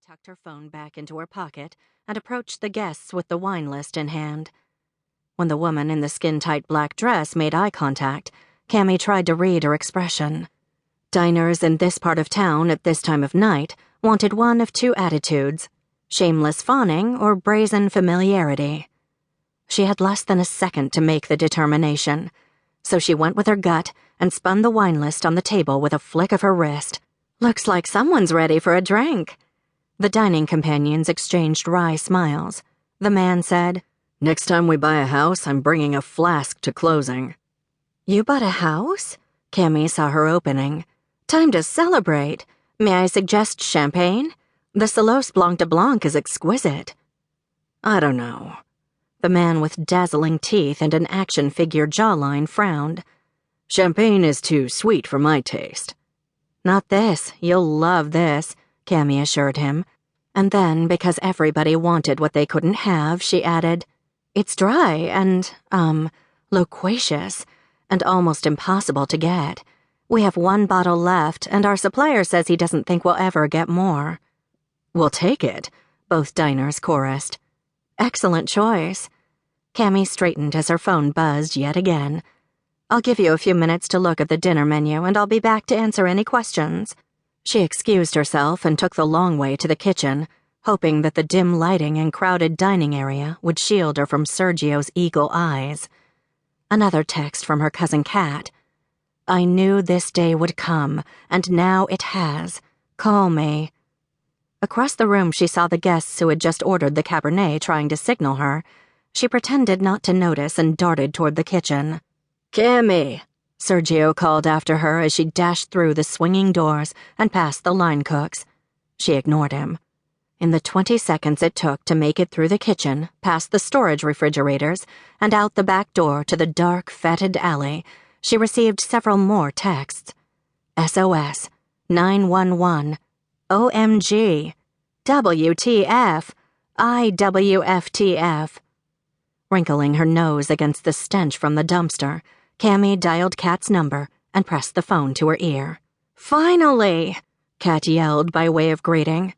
tucked her phone back into her pocket and approached the guests with the wine list in hand. When the woman in the skin-tight black dress made eye contact, Cammie tried to read her expression. Diners in this part of town at this time of night wanted one of two attitudes: shameless fawning or brazen familiarity. She had less than a second to make the determination, so she went with her gut and spun the wine list on the table with a flick of her wrist. "Looks like someone's ready for a drink." The dining companions exchanged wry smiles. The man said, "Next time we buy a house, I'm bringing a flask to closing." "You bought a house?" Cammie saw her opening. "Time to celebrate. May I suggest champagne? The Salos Blanc de Blanc is exquisite." "I don't know." The man with dazzling teeth and an action figure jawline frowned. "Champagne is too sweet for my taste." "Not this. You'll love this," Cammie assured him. And then, because everybody wanted what they couldn't have, she added, "It's dry and, loquacious, and almost impossible to get. We have one bottle left, and our supplier says he doesn't think we'll ever get more." "We'll take it," both diners chorused. "Excellent choice." Cammie straightened as her phone buzzed yet again. "I'll give you a few minutes to look at the dinner menu, and I'll be back to answer any questions." She excused herself and took the long way to the kitchen, hoping that the dim lighting and crowded dining area would shield her from Sergio's eagle eyes. Another text from her cousin Kat. "I knew this day would come, and now it has. Call me." Across the room she saw the guests who had just ordered the Cabernet trying to signal her. She pretended not to notice and darted toward the kitchen. "Cammie!" Sergio called after her as she dashed through the swinging doors and past the line cooks. She ignored him. In the 20 seconds it took to make it through the kitchen, past the storage refrigerators, and out the back door to the dark, fetid alley, she received several more texts. SOS, 911, OMG, WTF, IWFTF. Wrinkling her nose against the stench from the dumpster, Cammie dialed Kat's number and pressed the phone to her ear. "Finally!" Kat yelled by way of greeting.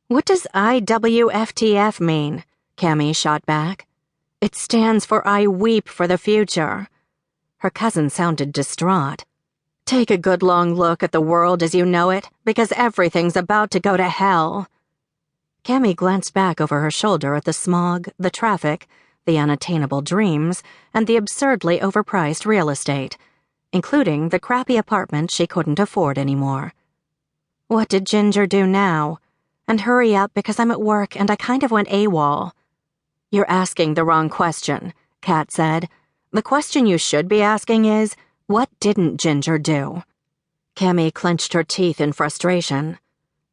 "What does IWFTF mean?" Cammie shot back. "It stands for I weep for the future." Her cousin sounded distraught. "Take a good long look at the world as you know it, because everything's about to go to hell." Cammie glanced back over her shoulder at the smog, the traffic, the unattainable dreams, and the absurdly overpriced real estate, including the crappy apartment she couldn't afford anymore. What did Ginger do now? And hurry up because I'm at work and I kind of went AWOL. "You're asking the wrong question," Kat said. "The question you should be asking is, what didn't Ginger do?" Cammie clenched her teeth in frustration.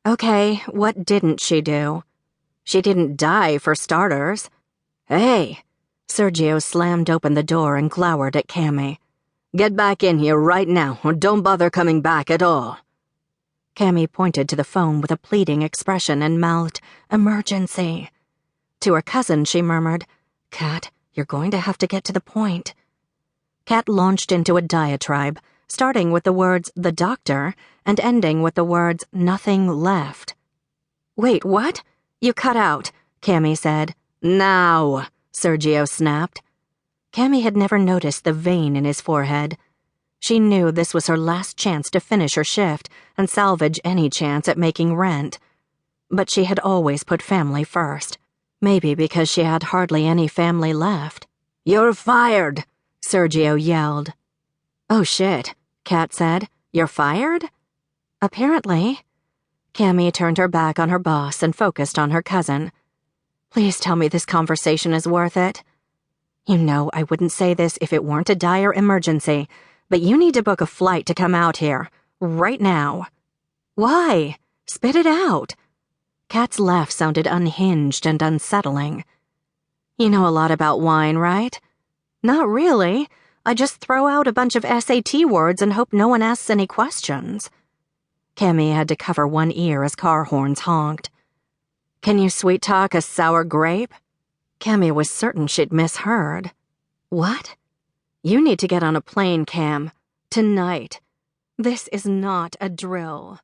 "Okay, what didn't she do?" "She didn't die, for starters." "Hey!" Sergio slammed open the door and glowered at Cammie. "Get back in here right now, or don't bother coming back at all." Cammie pointed to the phone with a pleading expression and mouthed, "Emergency." To her cousin, she murmured, "Kat, you're going to have to get to the point." Kat launched into a diatribe, starting with the words, "the doctor," and ending with the words, "nothing left." "Wait, what?" "You cut out," Cammie said. "Now," Sergio snapped. Cammie had never noticed the vein in his forehead. She knew this was her last chance to finish her shift and salvage any chance at making rent. But she had always put family first. Maybe because she had hardly any family left. "You're fired," Sergio yelled. "Oh shit," Kat said. "You're fired?" "Apparently." Cammie turned her back on her boss and focused on her cousin. "Please tell me this conversation is worth it. You know I wouldn't say this if it weren't a dire emergency, but you need to book a flight to come out here. Right now." "Why? Spit it out." Kat's laugh sounded unhinged and unsettling. "You know a lot about wine, right?" "Not really. I just throw out a bunch of SAT words and hope no one asks any questions." Cammie had to cover one ear as car horns honked. "Can you sweet-talk a sour grape?" Cammie was certain she'd misheard. "What?" "You need to get on a plane, Cam. Tonight. This is not a drill."